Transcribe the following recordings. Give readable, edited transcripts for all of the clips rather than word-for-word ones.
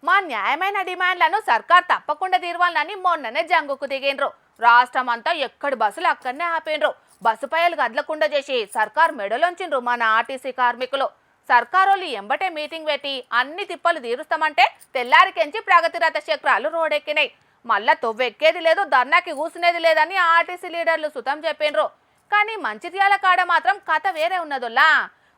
మా న్యాయమైన డిమాండ్లను సర్కార్ తప్పకుండా తీర్వాలని మొన్ననే జంగుకు దిగిండ్రు. రాష్ట్రం అంతా ఎక్కడి బస్సులు అక్కడనే ఆపేండ్రు. బస్సు పైలు కదలకుండా చేసి సర్కార్ మెడలోంచిండ్రు మన ఆర్టీసీ కార్మికులు. సర్కారోళ్ళు ఎంబటే మీటింగ్ పెట్టి అన్ని తిప్పలు తీరుస్తామంటే తెల్లారికెంచి ప్రగతి రథ చక్రాలు రోడెక్కినాయి. మళ్ళా తొవ్వెక్కేది లేదు, ధర్నాకి కూసునేది లేదని ఆర్టీసీ లీడర్లు సుతం చెప్పిండ్రు. కానీ మంచిర్యాల కాడ మాత్రం కథ వేరే ఉన్నదోల్లా.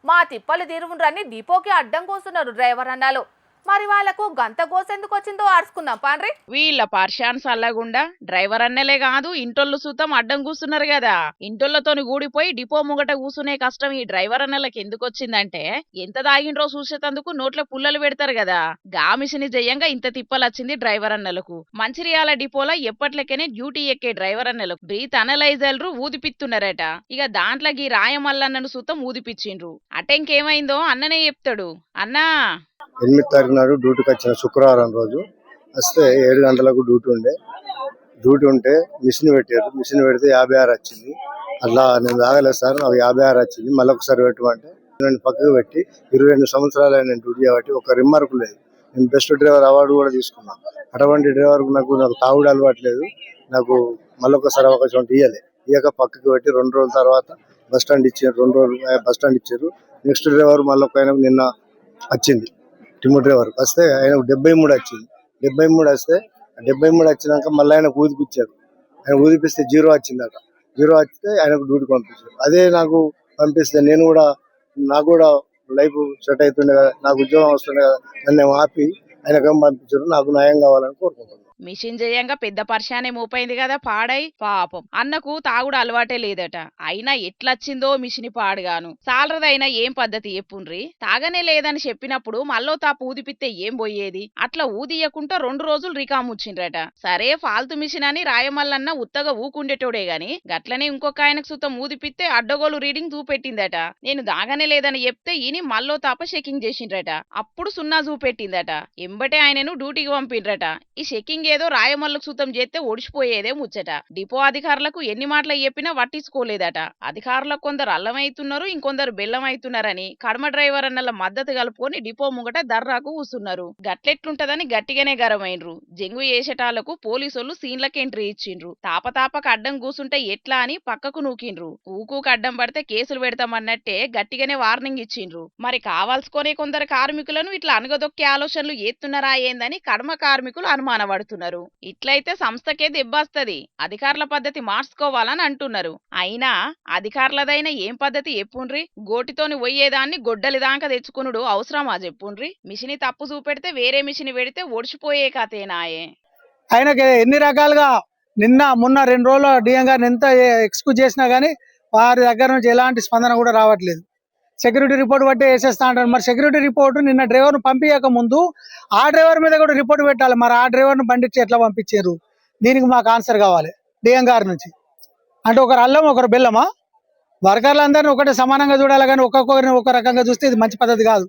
మా తిప్పలు తీరువుండ్రని డిపోకి అడ్డం కూస్తున్నారు డ్రైవర్ అన్నాలు. మరి వాళ్ళకు గంత గోసెందుకు వచ్చిందో ఆర్చుకుందాం పాండ్రి. వీళ్ళ పార్షాన్ సల్లగుండా డ్రైవర్ అన్నలే కాదు ఇంటోళ్ళు సూతం అడ్డం కూస్తున్నారు కదా. ఇంటోళ్లతోని కూడిపోయి డిపో ముంగట కూసునే కష్టం ఈ డ్రైవర్ అన్నలకి ఎందుకు వచ్చిందంటే ఎంత దాగిండ్రో చూసేటందుకు నోట్ల పుల్లలు పెడతారు కదా. గామిసిని జయంగా ఇంత తిప్పలొచ్చింది డ్రైవర్ అన్నలకు. మంచిర్యాల డిపోలో ఎప్పట్లకనే డ్యూటీ ఎక్కే డ్రైవర్ అన్నలకు బ్రీత్ అనలైజర్లు ఊదిపిస్తున్నారట. ఇక దాంట్లోకి రాయమల్లన్నను సూతం ఊదిపిచ్చిండ్రు. అటెంకేమైందో అన్ననే చెప్తాడు. అన్నా 8 తారీఖు నాడు డ్యూటీకి వచ్చిన శుక్రవారం రోజు వస్తే 7 గంటలకు డ్యూటీ ఉంటే మిషన్ పెట్టారు. మిషన్ పెడితే 56 వచ్చింది. అట్లా నేను తాగలేదు సార్, నాకు 56 వచ్చింది, మళ్ళీ ఒకసారి పెట్టమంటే నేను పక్కకు పెట్టి 22 సంవత్సరాలు నేను డ్యూటీ కాబట్టి ఒక రిమార్క్ లేదు. నేను బెస్ట్ డ్రైవర్ అవార్డు కూడా తీసుకున్నాను. అటువంటి డ్రైవర్ నాకు తాగుడు అలవాట్లేదు. నాకు మళ్ళీ ఒకసారి అవకాశం ఇయ్యక పక్కకు పెట్టి 2 రోజుల తర్వాత బస్ స్టాండ్ ఇచ్చారు. 2 రోజులు బస్ స్టాండ్ ఇచ్చారు. నెక్స్ట్ డ్రైవర్ మళ్ళీ ఒక ఆయన నిన్న వచ్చింది, టిమో డ్రైవర్ వస్తే ఆయనకు 73 వచ్చింది. 73 వస్తే 73 వచ్చినాక మళ్ళీ ఆయనకు ఊదిపించారు. ఆయన ఊదిపిస్తే 0 వచ్చిందట. 0 వస్తే ఆయనకు డ్యూటీ పంపించారు. అదే నాకు పంపిస్తే నాకు కూడా లైఫ్ సెట్ అవుతుండే కదా, నాకు ఉద్యోగం వస్తుండే కదా, నన్ను ఆపి ఆయనకేం పంపించారు. నాకు న్యాయం కావాలని కోరుకుంటున్నాను. మిషన్ జయంగా పెద్ద పర్షానే మోపైంది కదా పాడై. పాపం అన్నకు తాగుడు అలవాటే లేదట. అయినా ఎట్లొచ్చిందో మిషని పాడుగాను. సాలరదైనా ఏం పద్ధతి చెప్పుండ్రి. తాగనే లేదని చెప్పినప్పుడు మళ్ళో తాపు ఊదిపిస్తే ఏం పోయేది. అట్లా ఊదియకుండా 2 రోజులు రికాముచ్చిండ్రట. సరే ఫాల్తు మిషన్ అని రాయమల్లన్న ఉత్తగా ఊకుండేటోడే గాని గట్లనే ఇంకొక ఆయనకు సుతం ఊదిపిస్తే అడ్డగోలు రీడింగ్ చూపెట్టిందట. నేను దాగనే లేదని చెప్తే ఈని మళ్ళో తాప చెకింగ్ చేసిండ్రట. అప్పుడు 0 చూపెట్టిందట. ఎంబటే ఆయనను డ్యూటీకి పంపిండ్రట. ఈ చెకింగ్ ఏదో రాయమల్లకు సుతం చేస్తే ఒడిచిపోయేదే ముచ్చట. డిపో అధికారులకు ఎన్ని మాటలు చెప్పినా పట్టించుకోలేదట. అధికారులకు కొందరు అల్లమైతున్నారు, ఇంకొందరు బెల్లమైతున్నారని కడమ డ్రైవర్ అన్నల మద్దతు కలుపుకొని డిపో ముంగట దర్రాకు కూసున్నారు. గట్లెట్లుంటదని గట్టిగానే గరమైండ్రు. జంగు చేసేటాలకు పోలీసులు సీన్లకు ఎంట్రీ ఇచ్చిండ్రు. తాపతాపకు అడ్డం కూసుంటే ఎట్లా అని పక్కకు నూకిండ్రు. ఊకూకు అడ్డం పడితే కేసులు పెడతామన్నట్టే గట్టిగానే వార్నింగ్ ఇచ్చిండ్రు. మరి కావాల్సుకునే కొందరు కార్మికులను ఇట్లా అనగదొక్కే ఆలోచనలు ఏస్తున్నారా ఏందని కడమ కార్మికులు అనుమానపడుతున్నారు. ఇట్లయితే సంస్థకే దెబ్బొస్తది. అధికారుల పద్ధతి మార్చుకోవాలని అంటున్నారు. అయినా అధికారులదైనా ఏం పద్ధతి చెప్పుండ్రి. గోటితోని పోయేదాన్ని గొడ్డలి దాకా తెచ్చుకునుడు అవసరమా చెప్పుండ్రి. మిషని తప్పు చూపెడితే వేరే మిషని పెడితే ఒడిచిపోయే కథేనాయే. ఆయనకి ఎన్ని రకాలుగా నిన్న మొన్న 2 రోజులు డిఎం గారిని ఎంత ఎక్స్క్యూజ్ చేసినా గానీ వారి దగ్గర నుంచి ఎలాంటి స్పందన కూడా రావట్లేదు. సెక్యూరిటీ రిపోర్ట్ బట్టి వేసేస్తా అంటారు. మరి సెక్యూరిటీ రిపోర్ట్ నిన్న డ్రైవర్ను పంపించక ముందు ఆ డ్రైవర్ మీద కూడా రిపోర్ట్ పెట్టాలి. మరి ఆ డ్రైవర్ను బండిచ్చి ఎట్లా పంపించారు? దీనికి మాకు ఆన్సర్ కావాలి డిఎం గారి నుంచి. అంటే ఒకరు అల్లం ఒకరు బెల్లమా? వర్కర్లందరినీ ఒకటే సమానంగా చూడాలి కానీ ఒక్కొక్కరిని ఒక రకంగా చూస్తే ఇది మంచి పద్ధతి కాదు.